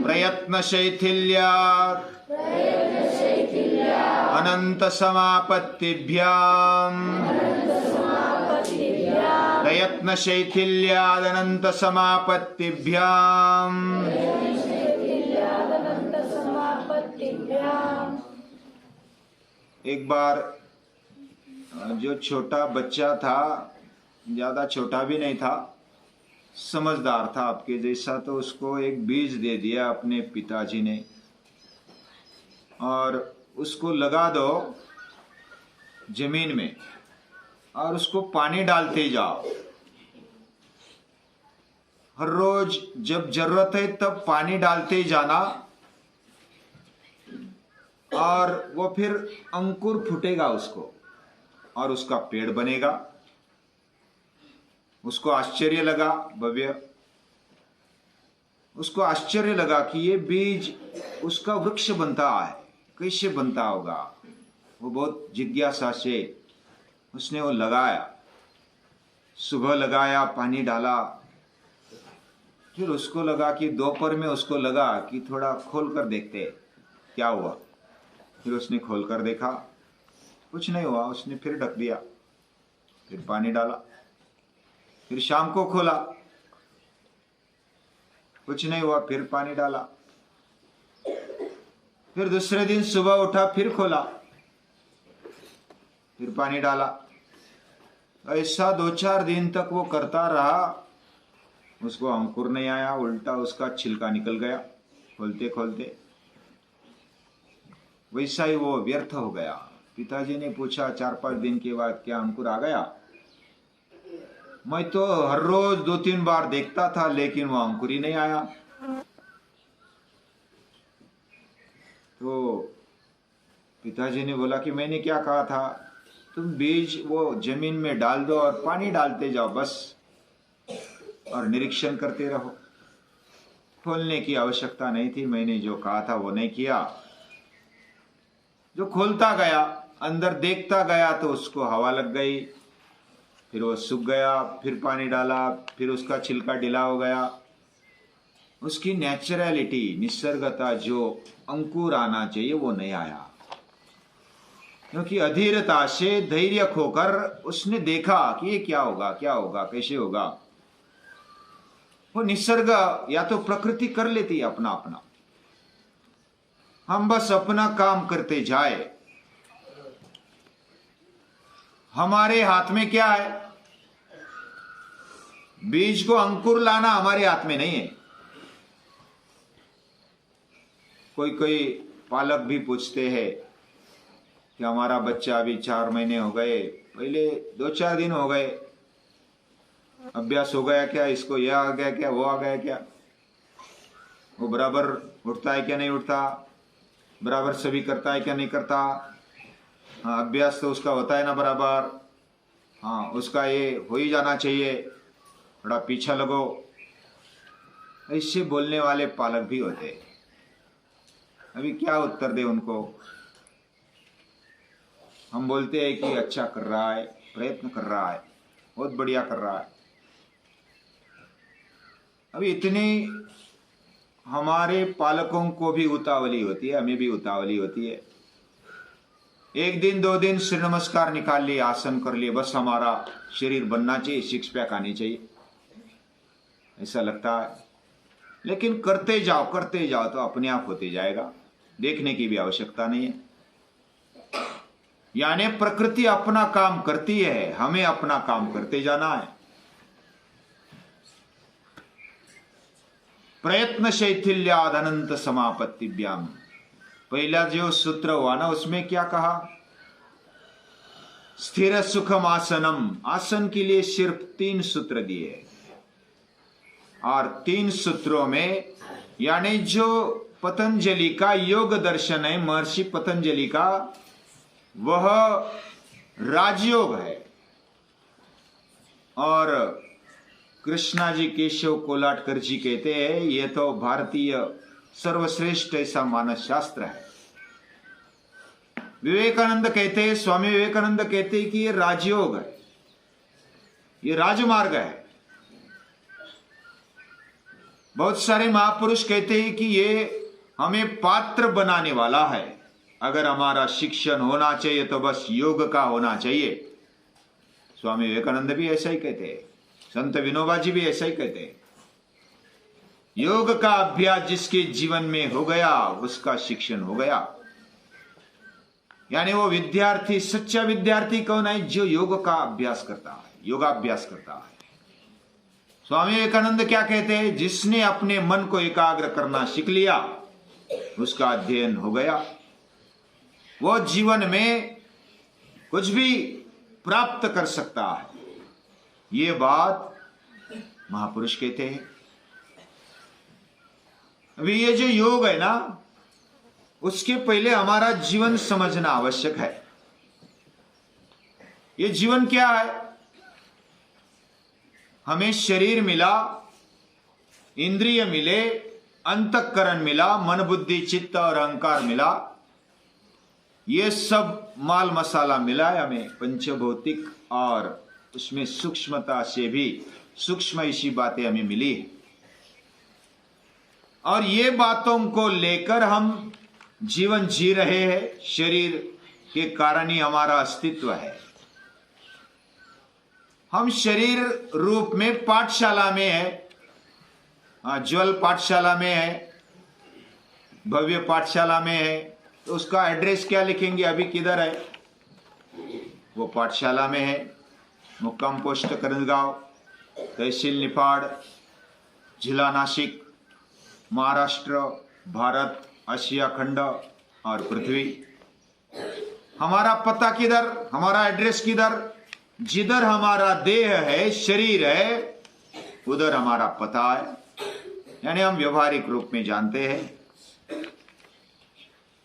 प्रयत्न शैथिल्यात् अनंत समापत्तिभ्याम् प्रयत्न शैथिल्यात् अनंत समापत्तिभ्याम्। एक बार जो छोटा बच्चा था, ज्यादा छोटा भी नहीं था, समझदार था आपके जैसा, तो उसको एक बीज दे दिया अपने पिताजी ने और उसको लगा दो जमीन में और उसको पानी डालते जाओ। हर रोज जब जरूरत है तब पानी डालते जाना और वो फिर अंकुर फूटेगा उसको और उसका पेड़ बनेगा। उसको आश्चर्य लगा, भव्य, उसको आश्चर्य लगा कि ये बीज उसका वृक्ष बनता है, कैसे बनता होगा। वो बहुत जिज्ञासा से उसने वो लगाया, सुबह लगाया, पानी डाला। फिर उसको लगा कि दोपहर में उसको लगा कि थोड़ा खोल कर देखते क्या हुआ। फिर उसने खोल कर देखा, कुछ नहीं हुआ। उसने फिर ढक दिया, फिर पानी डाला। फिर शाम को खोला, कुछ नहीं हुआ, फिर पानी डाला। फिर दूसरे दिन सुबह उठा, फिर खोला, फिर पानी डाला। ऐसा 2-4 दिन तक वो करता रहा। उसको अंकुर नहीं आया, उल्टा उसका छिलका निकल गया खोलते खोलते। वैसा ही वो व्यर्थ हो गया। पिताजी ने पूछा 4-5 दिन के बाद, क्या अंकुर आ गया? मैं तो हर रोज 2-3 बार देखता था लेकिन वो अंकुर ही नहीं आया। तो पिताजी ने बोला कि मैंने क्या कहा था, तुम बीज वो जमीन में डाल दो और पानी डालते जाओ बस, और निरीक्षण करते रहो। खोलने की आवश्यकता नहीं थी, मैंने जो कहा था वो नहीं किया। जो खोलता गया, अंदर देखता गया तो उसको हवा लग गई, फिर वो सूख गया, फिर पानी डाला, फिर उसका छिलका ढीला हो गया। उसकी नेचुरलिटी, निसर्गता, जो अंकुर आना चाहिए वो नहीं आया। क्योंकि अधीरता से धैर्य खोकर उसने देखा कि ये क्या होगा, क्या होगा, कैसे होगा। वो निसर्ग या तो प्रकृति कर लेती है अपना अपना, हम बस अपना काम करते जाए। हमारे हाथ में क्या है? बीज को अंकुर लाना हमारे हाथ में नहीं है। कोई कोई पालक भी पूछते हैं कि हमारा बच्चा अभी 4 महीने हो गए, पहले 2-4 दिन हो गए, अभ्यास हो गया क्या, इसको यह आ गया क्या, वो आ गया क्या, वो बराबर उठता है क्या नहीं उठता, बराबर सभी करता है क्या नहीं करता। हाँ, अभ्यास तो उसका होता है ना बराबर, हाँ उसका ये हो ही जाना चाहिए, थोड़ा पीछा लगो। ऐसे बोलने वाले पालक भी होते हैं। अभी क्या उत्तर दे उनको? हम बोलते हैं कि अच्छा कर रहा है, प्रयत्न कर रहा है, बहुत बढ़िया कर रहा है। अभी इतनी हमारे पालकों को भी उतावली होती है, हमें भी उतावली होती है। 1 दिन 2 दिन सूर्य नमस्कार निकाल लिए, आसन कर लिए, बस हमारा शरीर बनना चाहिए, 6 पैक आनी चाहिए, ऐसा लगता है। लेकिन करते जाओ तो अपने आप होते जाएगा, देखने की भी आवश्यकता नहीं है। यानी प्रकृति अपना काम करती है, हमें अपना काम करते जाना है। प्रयत्न शैथिल्याद अनंत समापत्तिभ्याम। पहला जो सूत्र हुआ ना, उसमें क्या कहा? स्थिर सुखम आसनम। आसन के लिए सिर्फ 3 सूत्र दिए, और 3 सूत्रों में यानी जो पतंजलि का योग दर्शन है, महर्षि पतंजलि का, वह राजयोग है। और कृष्णा जी केशव कोलाटकर जी कहते हैं ये तो भारतीय सर्वश्रेष्ठ ऐसा मानस शास्त्र है। विवेकानंद कहते हैं, स्वामी विवेकानंद कहते हैं कि ये राजयोग है, ये राजमार्ग है। बहुत सारे महापुरुष कहते हैं कि ये हमें पात्र बनाने वाला है। अगर हमारा शिक्षण होना चाहिए तो बस योग का होना चाहिए। स्वामी विवेकानंद भी ऐसा ही कहते हैं, संत विनोबा जी भी ऐसा ही कहते हैं। योग का अभ्यास जिसके जीवन में हो गया उसका शिक्षण हो गया। यानी वो विद्यार्थी, सच्चा विद्यार्थी कौन है? जो योग का अभ्यास करता है, योगाभ्यास करता है। स्वामी विवेकानंद क्या कहते हैं? जिसने अपने मन को एकाग्र करना सीख लिया उसका अध्ययन हो गया, वो जीवन में कुछ भी प्राप्त कर सकता है। ये बात महापुरुष कहते हैं। अभी ये जो योग है ना, उसके पहले हमारा जीवन समझना आवश्यक है। ये जीवन क्या है? हमें शरीर मिला, इंद्रिय मिले, अंतःकरण मिला, मन बुद्धि चित्त और अहंकार मिला। ये सब माल मसाला मिला है हमें, पंचभौतिक, और उसमें सूक्ष्मता से भी सूक्ष्म ऐसी बातें हमें मिली है। और ये बातों को लेकर हम जीवन जी रहे हैं। शरीर के कारण ही हमारा अस्तित्व है। हम शरीर रूप में पाठशाला में है, ज्वल पाठशाला में है, भव्य पाठशाला में है। तो उसका एड्रेस क्या लिखेंगे? अभी किधर है? वो पाठशाला में है। मुक्काम पोस्ट करंजगांव, तहसील निफाड़, जिला नासिक, महाराष्ट्र, भारत, एशिया खंड और पृथ्वी। हमारा पता किधर? हमारा एड्रेस किधर? जिधर हमारा देह है, शरीर है, उधर हमारा पता है। यानी हम व्यवहारिक रूप में जानते हैं।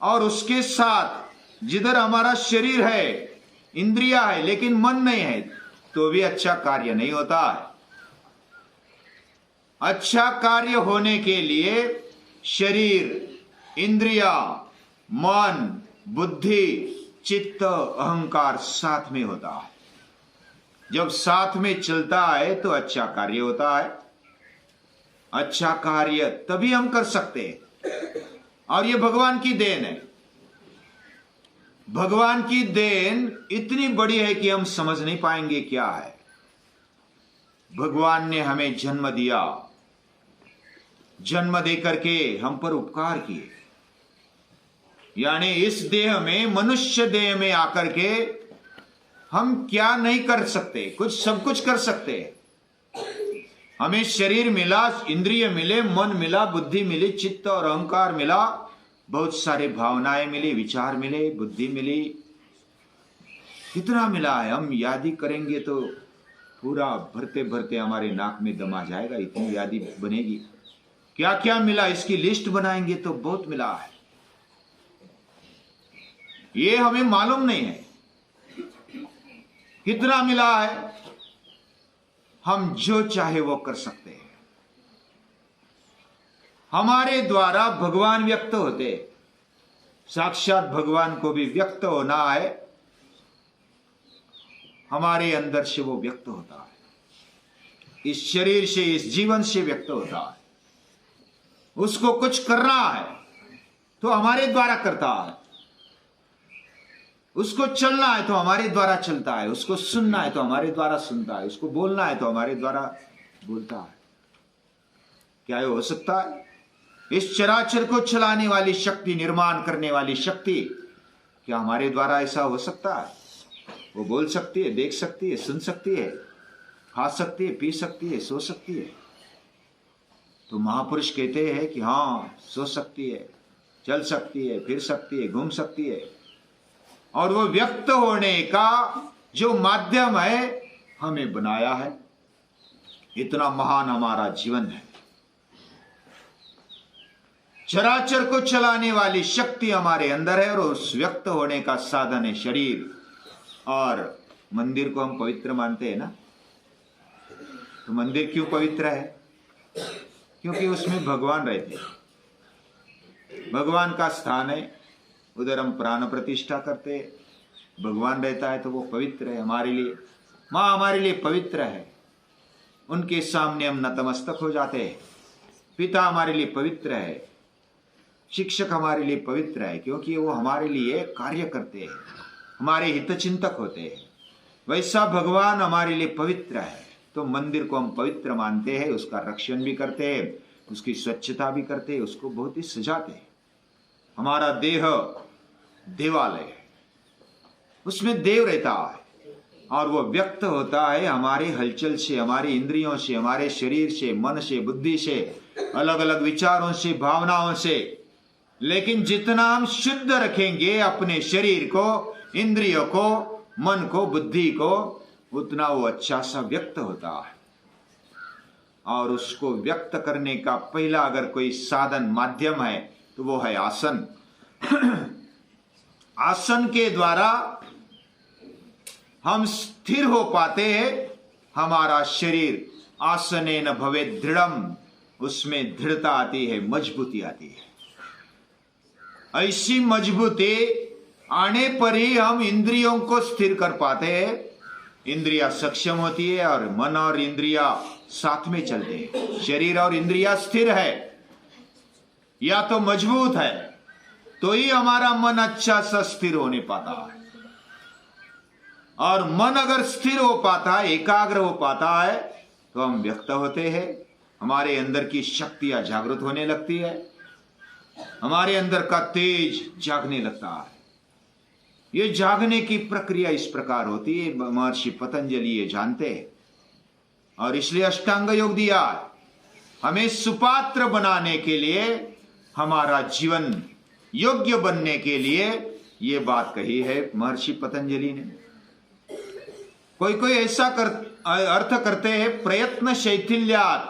और उसके साथ जिधर हमारा शरीर है, इंद्रिया है, लेकिन मन नहीं है, तो भी अच्छा कार्य नहीं होता है। अच्छा कार्य होने के लिए शरीर, इंद्रिया, मन, बुद्धि, चित्त, अहंकार साथ में होता है। जब साथ में चलता है तो अच्छा कार्य होता है। अच्छा कार्य तभी हम कर सकते हैं। और ये भगवान की देन है। भगवान की देन इतनी बड़ी है कि हम समझ नहीं पाएंगे क्या है। भगवान ने हमें जन्म दिया, जन्म देकर के हम पर उपकार किए। यानी इस देह में, मनुष्य देह में आकर के हम क्या नहीं कर सकते? कुछ, सब कुछ कर सकते हैं। हमें शरीर मिला, इंद्रिय मिले, मन मिला, बुद्धि मिली, चित्त और अहंकार मिला, बहुत सारे भावनाएं मिली, विचार मिले, बुद्धि मिली। कितना मिला है? हम यादी करेंगे तो पूरा भरते भरते हमारे नाक में दम आ जाएगा, इतनी यादी बनेगी। क्या क्या मिला इसकी लिस्ट बनाएंगे तो बहुत मिला है। ये हमें मालूम नहीं है कितना मिला है। हम जो चाहे वो कर सकते हैं। हमारे द्वारा भगवान व्यक्त होते। साक्षात भगवान को भी व्यक्त होना है, हमारे अंदर से वो व्यक्त होता है। इस शरीर से, इस जीवन से व्यक्त होता है। उसको कुछ करना है तो हमारे द्वारा करता है। उसको चलना है तो हमारे द्वारा चलता है। उसको सुनना है तो हमारे द्वारा सुनता है। उसको बोलना है तो हमारे द्वारा बोलता है। क्या ये हो सकता है? इस चराचर को चलाने वाली शक्ति, निर्माण करने वाली शक्ति, क्या हमारे द्वारा ऐसा हो सकता है? वो बोल सकती है, देख सकती है, सुन सकती है, खा सकती है, पी सकती है, सो सकती है। तो महापुरुष कहते हैं कि हाँ, सो सकती है, चल सकती है, फिर सकती है, घूम सकती है। और वो व्यक्त होने का जो माध्यम है हमें बनाया है। इतना महान हमारा जीवन है। चराचर को चलाने वाली शक्ति हमारे अंदर है और उस व्यक्त होने का साधन है शरीर। और मंदिर को हम पवित्र मानते हैं ना, तो मंदिर क्यों पवित्र है? क्योंकि उसमें भगवान रहते हैं। भगवान का स्थान है, उधर हम प्राण प्रतिष्ठा करते। भगवान रहता है तो वो पवित्र है हमारे लिए। माँ हमारे लिए पवित्र है। उनके सामने हम नतमस्तक हो जाते हैं। पिता हमारे लिए पवित्र है, शिक्षक हमारे लिए पवित्र है, क्योंकि वो हमारे लिए कार्य करते हैं, हमारे हितचिंतक होते हैं। वैसा भगवान हमारे लिए पवित्र है, तो मंदिर को हम पवित्र मानते हैं, उसका रक्षण भी करते हैं, उसकी स्वच्छता भी करते हैं, उसको बहुत ही सजाते हैं। हमारा देह देवालय है, उसमें देव रहता है और वो व्यक्त होता है हमारे हलचल से, हमारे इंद्रियों से, हमारे शरीर से, मन से, बुद्धि से, अलग अलग विचारों से, भावनाओं से। लेकिन जितना हम शुद्ध रखेंगे अपने शरीर को, इंद्रियों को, मन को, बुद्धि को, उतना वो अच्छा सा व्यक्त होता है। और उसको व्यक्त करने का पहला अगर कोई साधन माध्यम है तो वो है आसन। आसन के द्वारा हम स्थिर हो पाते हैं। हमारा शरीर आसनेन भवेत् दृढ़म्, उसमें दृढ़ता आती है, मजबूती आती है। ऐसी मजबूती आने पर ही हम इंद्रियों को स्थिर कर पाते हैं, इंद्रिया सक्षम होती है और मन और इंद्रिया साथ में चलते हैं। शरीर और इंद्रिया स्थिर है या तो मजबूत है, तो ही हमारा मन अच्छा सा स्थिर होने पाता है। और मन अगर स्थिर हो पाता है, एकाग्र हो पाता है, तो हम व्यक्त होते हैं, हमारे अंदर की शक्तियां जागृत होने लगती है, हमारे अंदर का तेज जागने लगता है। ये जागने की प्रक्रिया इस प्रकार होती है, महर्षि पतंजलि ये जानते हैं और इसलिए अष्टांग योग दिया। हमें सुपात्र बनाने के लिए, हमारा जीवन योग्य बनने के लिए ये बात कही है महर्षि पतंजलि ने। कोई कोई ऐसा अर्थ करते हैं प्रयत्न शैथिल्यात्,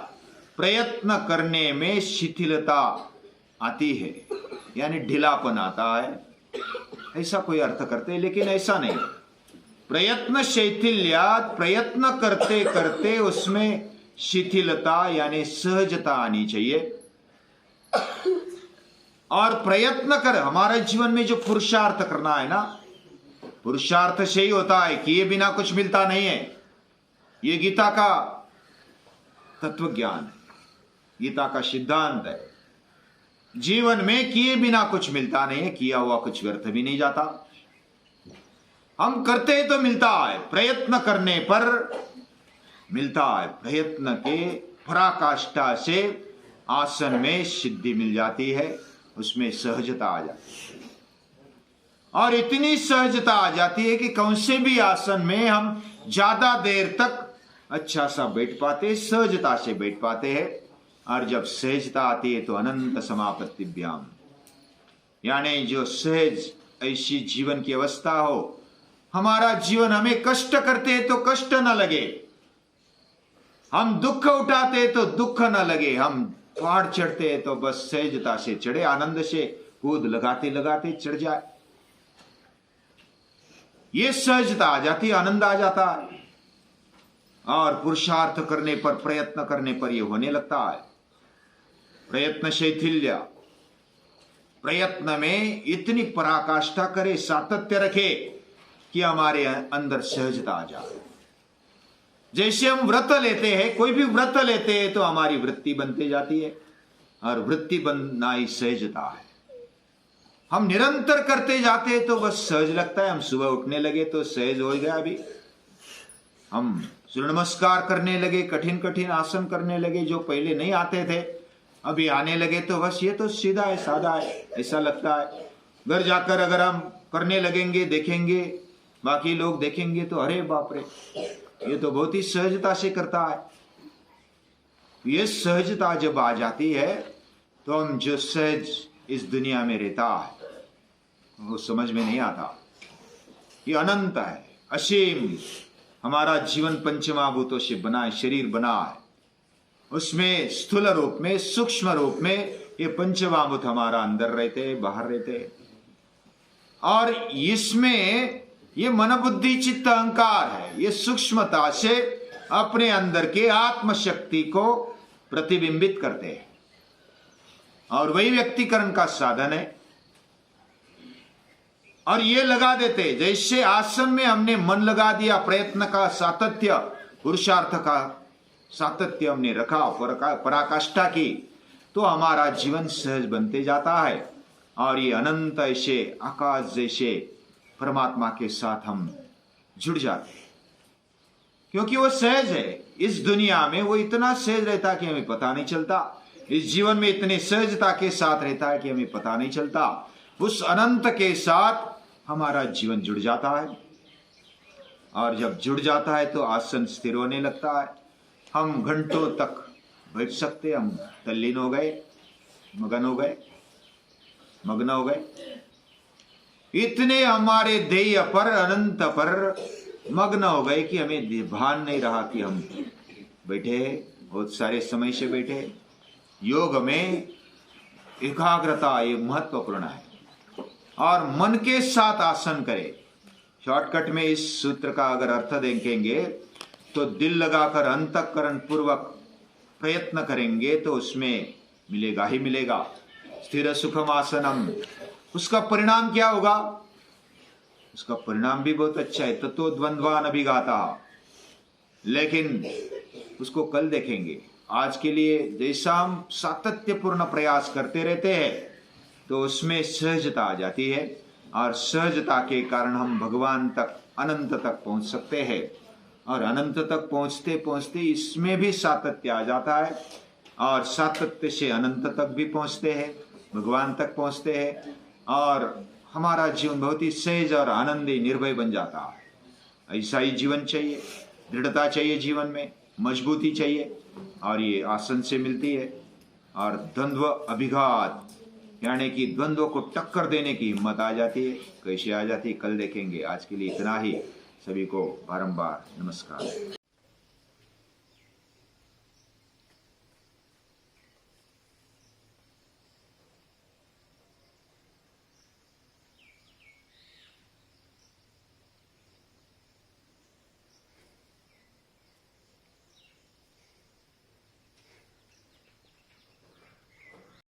प्रयत्न करने में शिथिलता आती है, यानी ढीलापन आता है, ऐसा कोई अर्थ करते हैं। लेकिन ऐसा नहीं, प्रयत्न शैथिल्यात्, प्रयत्न करते करते उसमें शिथिलता यानी सहजता आनी चाहिए। और प्रयत्न कर, हमारे जीवन में जो पुरुषार्थ करना है ना, पुरुषार्थ से ही होता है कि ये बिना कुछ मिलता नहीं है। ये गीता का तत्व ज्ञान है, गीता का सिद्धांत है। जीवन में किए बिना कुछ मिलता नहीं है, किया हुआ कुछ व्यर्थ भी नहीं जाता। हम करते तो मिलता है, प्रयत्न करने पर मिलता है। प्रयत्न के पराकाष्ठा से आसन में सिद्धि मिल जाती है, उसमें सहजता आ जाती है। और इतनी सहजता आ जाती है कि कौन से भी आसन में हम ज्यादा देर तक अच्छा सा बैठ पाते, सहजता से बैठ पाते हैं। और जब सहजता आती है तो अनंत समापत्तिभ्याम, यानी जो सहज ऐसी जीवन की अवस्था हो, हमारा जीवन हमें कष्ट करते हैं तो कष्ट न लगे, हम दुख उठाते हैं तो दुख न लगे, हम पहाड़ चढ़ते हैं तो बस सहजता से चढ़े, आनंद से कूद लगाते लगाते चढ़ जाए। ये सहजता आ जाती है, आनंद आ जाता है। और पुरुषार्थ करने पर, प्रयत्न करने पर यह होने लगता है। प्रयत्न शैथिल्य, प्रयत्न में इतनी पराकाष्ठा करे, सातत्य रखे कि हमारे अंदर सहजता आ जाए। जैसे हम व्रत लेते हैं, कोई भी व्रत लेते हैं तो हमारी वृत्ति बनती जाती है, और वृत्ति बनना ही सहजता है। हम निरंतर करते जाते हैं तो बस सहज लगता है। हम सुबह उठने लगे तो सहज हो गया, अभी हम सूर्य नमस्कार करने लगे, कठिन कठिन आसन करने लगे जो पहले नहीं आते थे, अभी आने लगे तो बस ये तो सीधा है, सादा है, ऐसा लगता है। घर जाकर अगर हम करने लगेंगे, देखेंगे, बाकी लोग देखेंगे तो अरे बाप रे, ये तो बहुत ही सहजता से करता है। ये सहजता जब आ जाती है तो हम जो सहज इस दुनिया में रहता है वो समझ में नहीं आता। ये अनंत है, असीम। हमारा जीवन पंचमहाभूतों से बना है, शरीर बना है, उसमें स्थूल रूप में, सूक्ष्म रूप में ये पंचमहाभूत हमारा अंदर रहते, बाहर रहते। और इसमें ये मन बुद्धि चित्त अहंकार है, ये सूक्ष्मता से अपने अंदर के आत्मशक्ति को प्रतिबिंबित करते हैं और वही व्यक्तिकरण का साधन है। और ये लगा देते, जैसे आसन में हमने मन लगा दिया, प्रयत्न का सातत्य, पुरुषार्थ का सातत्य हमने रखा, पराकाष्ठा की, तो हमारा जीवन सहज बनते जाता है और ये अनंत ऐसे आकाश जैसे परमात्मा के साथ हम जुड़ जाते हैं, क्योंकि वो सहज है। इस दुनिया में वो इतना सहज रहता कि हमें पता नहीं चलता, इस जीवन में इतने सहजता के साथ रहता है कि हमें पता नहीं चलता। उस अनंत के साथ हमारा जीवन जुड़ जाता है और जब जुड़ जाता है तो आसन स्थिर होने लगता है, हम घंटों तक बैठ सकते, हम तल्लीन हो गए, मगन हो गए, इतने हमारे देह पर अनंत पर मग्न हो गए कि हमें भान नहीं रहा कि हम बैठे, बहुत सारे समय से बैठे। योग में एकाग्रता ये महत्वपूर्ण है और मन के साथ आसन करें। शॉर्टकट में इस सूत्र का अगर अर्थ देखेंगे तो दिल लगाकर अंतःकरण पूर्वक प्रयत्न करेंगे तो उसमें मिलेगा ही मिलेगा स्थिर सुखम आसनम। उसका परिणाम क्या होगा? उसका परिणाम भी बहुत अच्छा है, तत्व द्वंद्वान अभिघाता, लेकिन उसको कल देखेंगे। आज के लिए जैसा हम सातत्यपूर्ण प्रयास करते रहते हैं तो उसमें सहजता आ जाती है और सहजता के कारण हम भगवान तक अनंत तक पहुंच सकते हैं और अनंत तक पहुंचते पहुंचते इसमें भी सातत्य आ जाता है और सातत्य से अनंत तक भी पहुंचते हैं, भगवान तक पहुंचते हैं और हमारा जीवन बहुत ही सहज और आनंदी निर्भय बन जाता है। ऐसा ही जीवन चाहिए, दृढ़ता चाहिए, जीवन में मजबूती चाहिए और ये आसन से मिलती है। और द्वंद्व अभिघात यानी कि द्वंद्व को टक्कर देने की हिम्मत आ जाती है। कैसे आ जाती है कल देखेंगे। आज के लिए इतना ही। सभी को बारंबार नमस्कार।